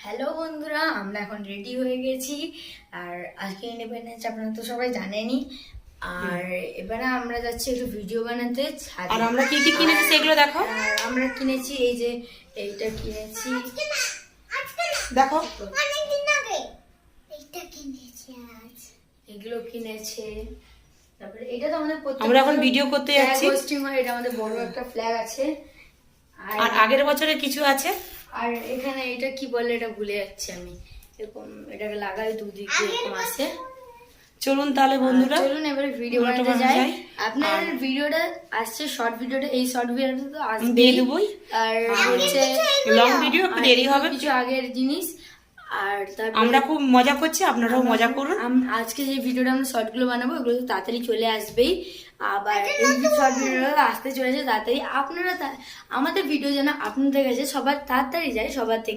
Hello বন্ধুরা, আমরা এখন রেডি হয়ে গেছি। আর আজকে ইন্ডিপেন্ডেন্স আপনারা তো সবাই জানেনই। আর এবারে আমরা যাচ্ছি একটু ভিডিও বানাতে ছাদে। আর আমরা কি কি কিনেছি সেগুলো দেখো। আর আমরা কিনেছি এই যে এইটা কিনেছি, দেখো এইটা কিনেছি আজ, এগুলো কিনেছে। তারপরে এটা তো আমাদের আমরা এখন ভিডিও করতে যাচ্ছি। পোস্টিং হয়, এটা আমাদের বড় একটা ফ্ল্যাগ আছে। আর আগের বছরে কিছু আছে। আর এখানে এটা কি বলে, এটা ভুলে যাচ্ছি আমি। এরকম এটাকে লাগাই দুদিকে এরকম আছে। চলুন তাহলে বন্ধুরা, চলুন এবারে ভিডিও আমরা বানাতে বানাতে যাই। যাই। আপনার ভিডিওটা আসছে, শর্ট ভিডিওটা, এই শর্ট ভিডিওটা তো আসবে দিয়ে দেবই। আর হচ্ছে লং ভিডিও একটু দেরি হবে। কিছু আগের জিনিস। আর তারপর আমরা খুব মজা করছি, আপনারাও মজা করুন। আজকে যে ভিডিওটা আমরা শর্ট গুলো বানাবো ওগুলো তো তাড়াতাড়ি চলে আসবেই। আবার এই শর্ট ভিডিওটা আসতে চলেছে তাড়াতাড়ি। আপনারা আমাদের ভিডিও যেন আপনাদের কাছে সবার তাড়াতাড়ি যায়, সবার থেকে